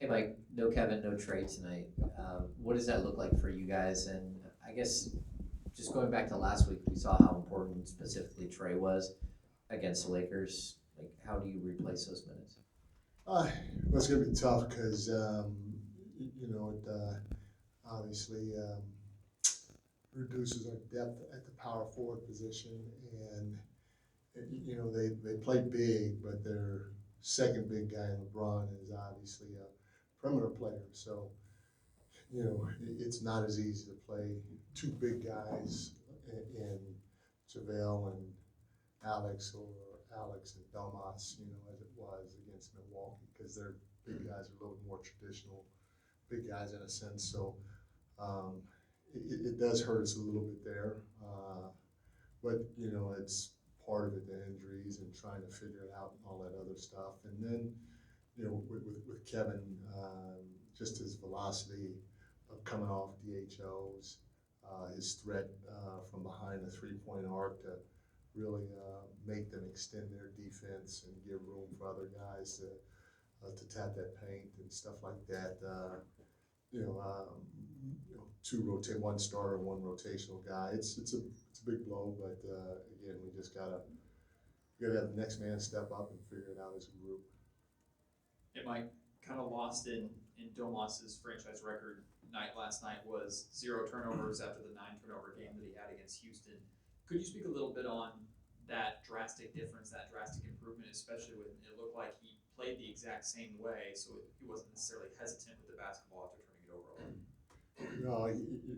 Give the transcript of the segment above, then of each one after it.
Hey Mike, no Kevin, no Trey tonight. What does that look like for you guys? And I guess just going back to last week, we saw how important specifically Trey was against the Lakers. Like, how do you replace those minutes? Uh, well, it's going to be tough because, it obviously reduces our depth at the power forward position. And, they play big, but their second big guy, LeBron, is obviously a perimeter player. So, it's not as easy to play two big guys in JaVale and Alex or Alex and Domas, as it was against Milwaukee, because their big guys are a little more traditional big guys in a sense. So um, it does hurt us a little bit there, but it's part of it, the injuries and trying to figure it out and all that other stuff. And then with Kevin, just his velocity of coming off DHOs, his threat from behind the 3-point arc to really make them extend their defense and give room for other guys to tap that paint and stuff like that. You know, um, one starter, one rotational guy. It's a big blow, but again, we gotta have the next man step up and figure it out as a group. It might kind of lost in Domas's franchise record night last night was 0 turnovers after the 9 turnover game that he had against Houston. Could you speak a little bit on that drastic difference, that drastic improvement, especially when it looked like he played the exact same way, so he wasn't necessarily hesitant with the basketball after turning it over? No,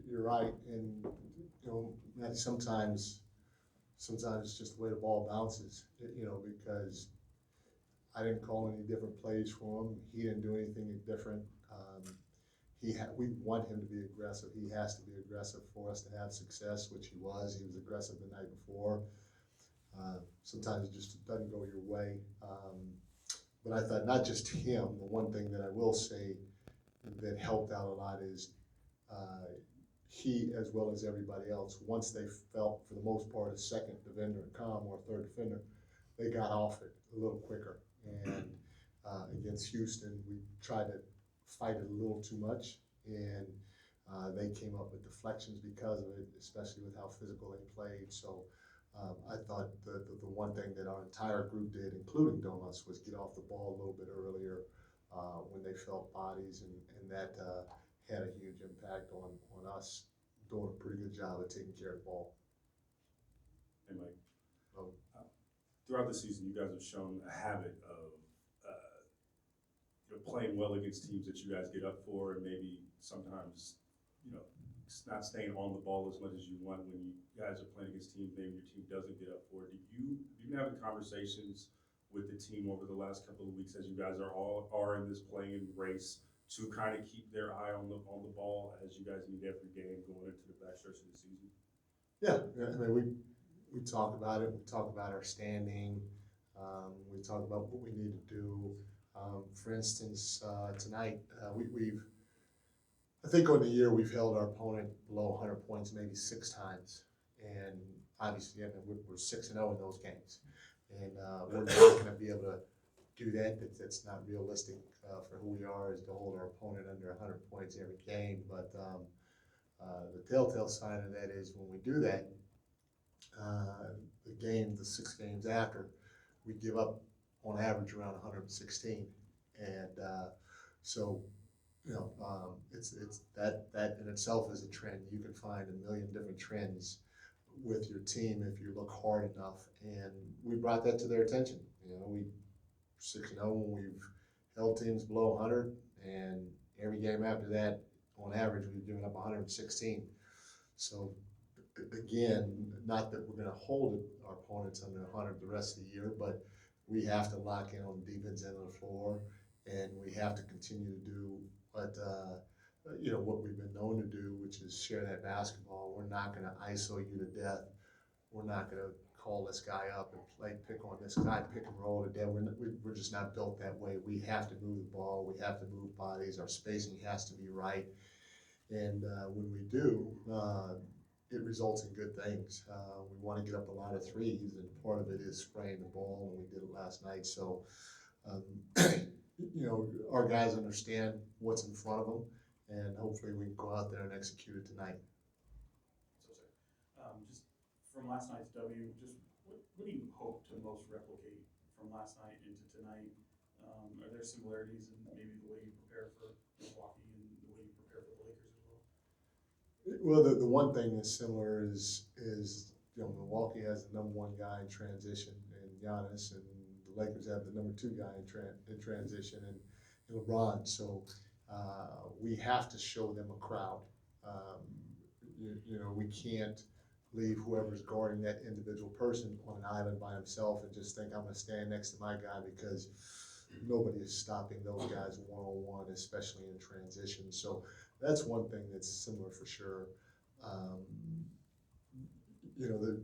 you're right, and Matthew, sometimes it's just the way the ball bounces. Because I didn't call any different plays for him. He didn't do anything different. We want him to be aggressive. He has to be aggressive for us to have success, which he was. He was aggressive the night before. Sometimes it just doesn't go your way. But I thought not just him. The one thing that I will say that helped out a lot is he, as well as everybody else, once they felt, for the most part, a second defender come or a third defender, they got off it a little quicker. And against Houston, we tried to fight it a little too much, and they came up with deflections because of it, especially with how physical they played. So I thought the one thing that our entire group did, including Domas, was get off the ball a little bit earlier when they felt bodies, and that had a huge impact on us doing a pretty good job of taking care of the ball. Hey, Mike. So, Throughout the season, you guys have shown a habit of playing well against teams that you guys get up for, and maybe sometimes, not staying on the ball as much as you want when you guys are playing against teams maybe your team doesn't get up for. Do you been having conversations with the team over the last couple of weeks as you guys are in this playing race to kind of keep their eye on the ball as you guys need every game going into the backstretch of the season? yeah, I mean, we talk about it. We talk about our standing. We talk about what we need to do. For instance, tonight I think on the year we've held our opponent below 100 points maybe 6 times, and obviously, we're 6-0 in those games, and we're not going to be able to do that. That's not realistic for who we are, is to hold our opponent under 100 points every game. But the telltale sign of that is when we do that, the 6 games after, we give up on average around 116, and so it's that in itself is a trend. You can find a million different trends with your team if you look hard enough, and we brought that to their attention. We 6-0 when we've held teams below 100, and every game after that, on average, we've given up 116. So again, not that we're going to hold our opponents under 100 the rest of the year, but we have to lock in on the defense end of the floor, and we have to continue to do what we've been known to do, which is share that basketball. We're not going to ISO you to death. We're not going to call this guy up and pick on this guy, pick and roll to death. We're just not built that way. We have to move the ball. We have to move bodies. Our spacing has to be right. And when we do, it results in good things. We want to get up a lot of threes, and part of it is spraying the ball, and we did it last night. So, you know, our guys understand what's in front of them, and hopefully we can go out there and execute it tonight. So, just from last night's W, just what do you hope to most replicate from last night into tonight? Are there similarities in maybe the way you prepare for Milwaukee and the way you prepare for the Lakers as well? Well, the one thing that's similar is, you know, Milwaukee has the number 1 guy in transition in Giannis, and the Lakers have the number 2 guy in transition in LeBron. So we have to show them a crowd. You know, we can't leave whoever's guarding that individual person on an island by himself and just think I'm going to stand next to my guy, because nobody is stopping those guys one-on-one, especially in transition. So that's one thing that's similar for sure. You know,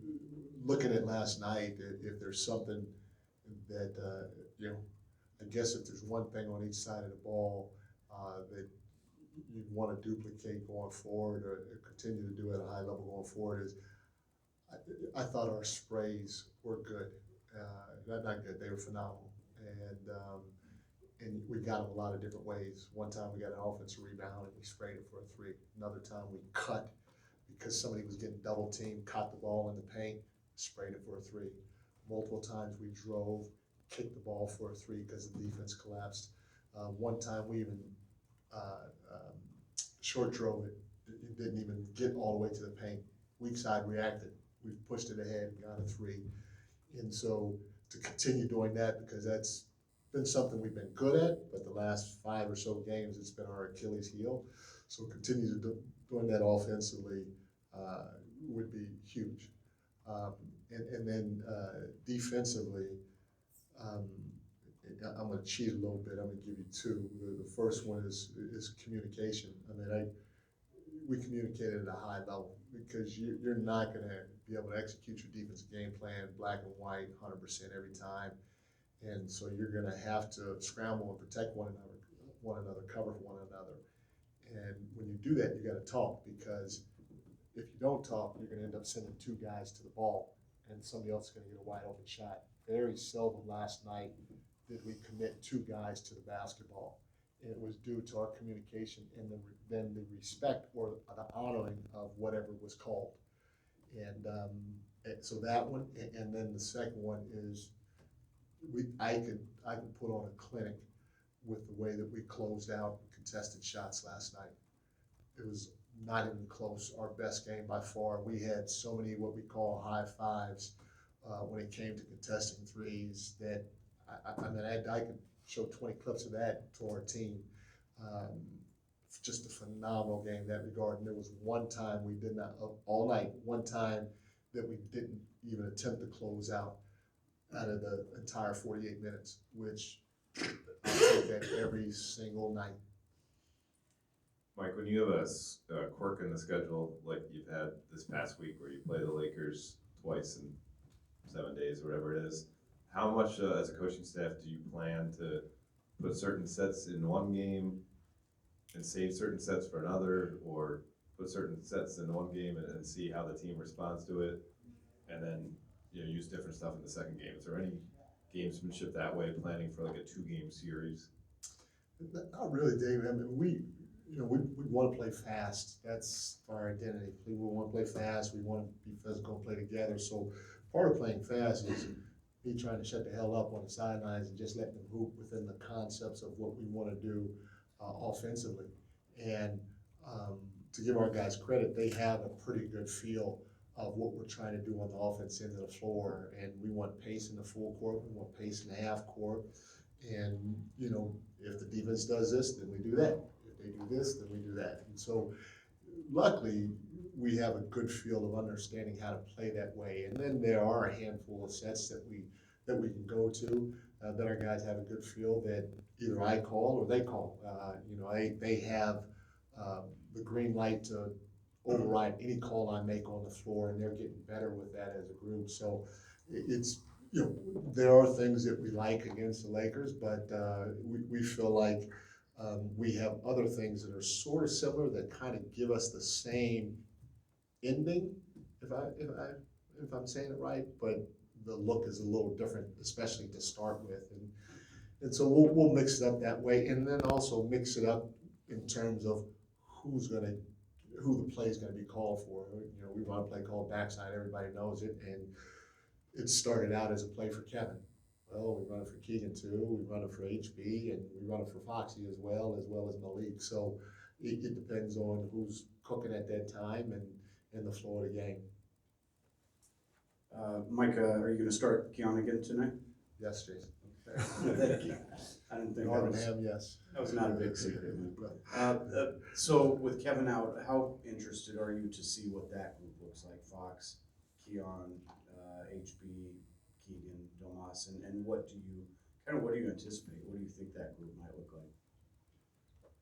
looking at last night, if there's something that, you know, I guess if there's one thing on each side of the ball that you'd want to duplicate going forward, or continue to do at a high level going forward, is I thought our sprays were good. Not good, they were phenomenal. And we got them a lot of different ways. One time we got an offensive rebound and we sprayed it for a 3. Another time we cut because somebody was getting double teamed, caught the ball in the paint, sprayed it for a 3. Multiple times we drove, kicked the ball for a 3 because the defense collapsed. One time we even short drove it. It didn't even get all the way to the paint. Weak side reacted. We pushed it ahead and got a 3. And so to continue doing that, because that's been something we've been good at, but the last 5 or so games, it's been our Achilles heel. So continue to doing that offensively would be huge. And then defensively, I'm going to cheat a little bit. I'm going to give you 2. The first one is communication. I mean, we communicated at a high level, because you're not going to be able to execute your defensive game plan black and white 100% every time. And so you're going to have to scramble and protect one another, cover for one another. And when you do that, you got to talk, because if you don't talk, you're going to end up sending 2 guys to the ball, and somebody else is going to get a wide open shot. Very seldom last night did we commit 2 guys to the basketball. And it was due to our communication and then the respect or the honoring of whatever was called. And so that one, and then the second one is I could put on a clinic with the way that we closed out contested shots last night. It was not even close. Our best game by far. We had so many what we call high fives when it came to contesting threes that I mean I could show 20 clips of that to our team. Just a phenomenal game in that regard. And there was one time we did not, all night, one time that we didn't even attempt to close out of the entire 48 minutes, which I take that every single night. Mike, when you have a quirk in the schedule like you've had this past week, where you play the Lakers twice in 7 days, or whatever it is, how much as a coaching staff do you plan to put certain sets in one game and save certain sets for another, or put certain sets in one game and see how the team responds to it, and then use different stuff in the second game? Is there any gamesmanship that way, planning for like a 2-game series? Not really, David. I mean, we want to play fast. That's our identity. We want to play fast. We want to be physical and play together. So part of playing fast is me trying to shut the hell up on the sidelines and just letting them hoop within the concepts of what we want to do offensively. And to give our guys credit, they have a pretty good feel of what we're trying to do on the offense end of the floor. And we want pace in the full court. We want pace in the half court. And, if the defense does this, then we do that. If they do this, then we do that. And so luckily, we have a good feel of understanding how to play that way. And then there are a handful of sets that we can go to that our guys have a good feel that either I call or they call. They have the green light to override any call I make on the floor, and they're getting better with that as a group. So it's, there are things that we like against the Lakers, but we feel like we have other things that are sort of similar that kind of give us the same ending, if I'm saying it right, but the look is a little different, especially to start with. And so we'll mix it up that way, and then also mix it up in terms of who the play is gonna be called for. You know, we run a play called backside, everybody knows it, and it started out as a play for Kevin. Well, we run it for Keegan too, we run it for HB, and we run it for Foxy as well as Malik. So it depends on who's cooking at that time and the flow of the game. Mike, are you gonna start Keon again tonight? Yes, Jason. Thank you. I didn't think that was, Norman, yes. that was not a big secret. Right. So with Kevin out, how interested are you to see what that group looks like? Fox, Keon, HB, Keegan, Domas, and what do you anticipate? What do you think that group might look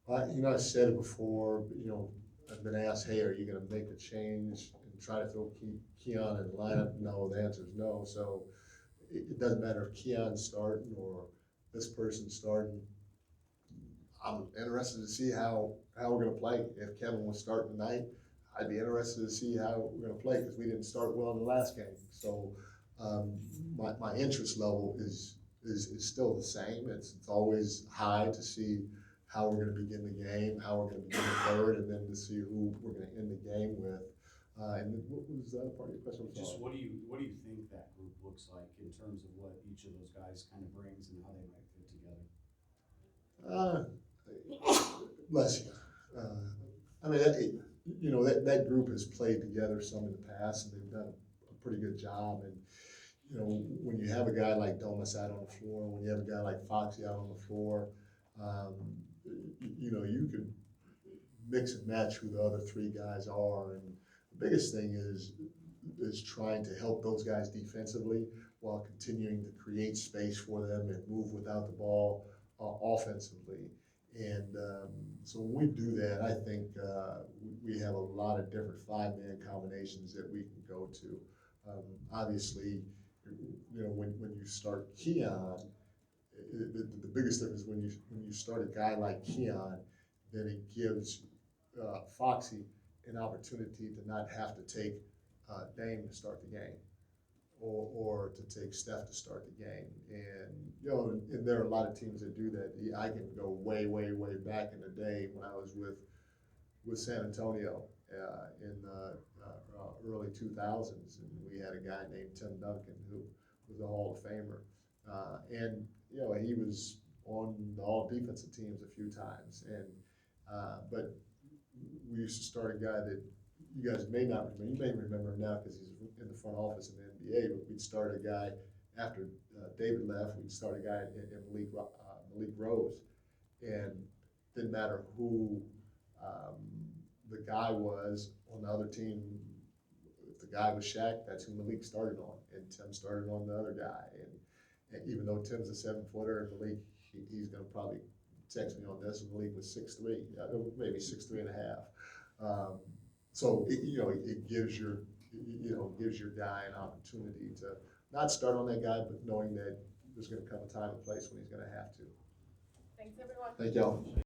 like? You know, I said it before, but, you know, I've been asked, hey, are you gonna make a change and try to throw Keon in the lineup? No, the answer is no. So it doesn't matter if Keon's starting or this person's starting. I'm interested to see how we're gonna play. If Kevin was starting tonight, I'd be interested to see how we're gonna play, because we didn't start well in the last game. So my interest level is still the same. It's always high to see how we're gonna begin the game, how we're gonna begin the third, and then to see who we're gonna end the game with. And what was the other part of your question? Just what do you think that group looks like in terms of what each of those guys kind of brings and how they might fit together? Bless you. I mean, you know, that group has played together some in the past, and they've done a pretty good job. And, you know, when you have a guy like Domas out on the floor, when you have a guy like Foxy out on the floor, you know, you can mix and match who the other three guys are. And the biggest thing is trying to help those guys defensively while continuing to create space for them and move without the ball offensively. And so when we do that, I think we have a lot of different five-man combinations that we can go to. Obviously, you know, when you start Keon, the biggest difference when you start a guy like Keon, then it gives Foxy an opportunity to not have to take Dame to start the game, or to take Steph to start the game. And, you know, and there are a lot of teams that do that. I can go way back in the day when I was with San Antonio in the early 2000s, and we had a guy named Tim Duncan who was a Hall of Famer. And, you know, he was on the all defensive teams a few times. And but we used to start a guy that you guys may not remember. You may remember him now because he's in the front office in the NBA. But we'd start a guy after David left. We'd start a guy in Malik Rose, and didn't matter who the guy was on the other team. If the guy was Shaq, that's who Malik started on, and Tim started on the other guy. And even though Tim's a 7-footer, and Malik, he's going to probably text me on this, and Malik was 6'3", maybe 6'3 and a half. So you know, it gives your guy an opportunity to not start on that guy, but knowing that there's going to come a time and place when he's going to have to. Thanks, everyone. Thank y'all.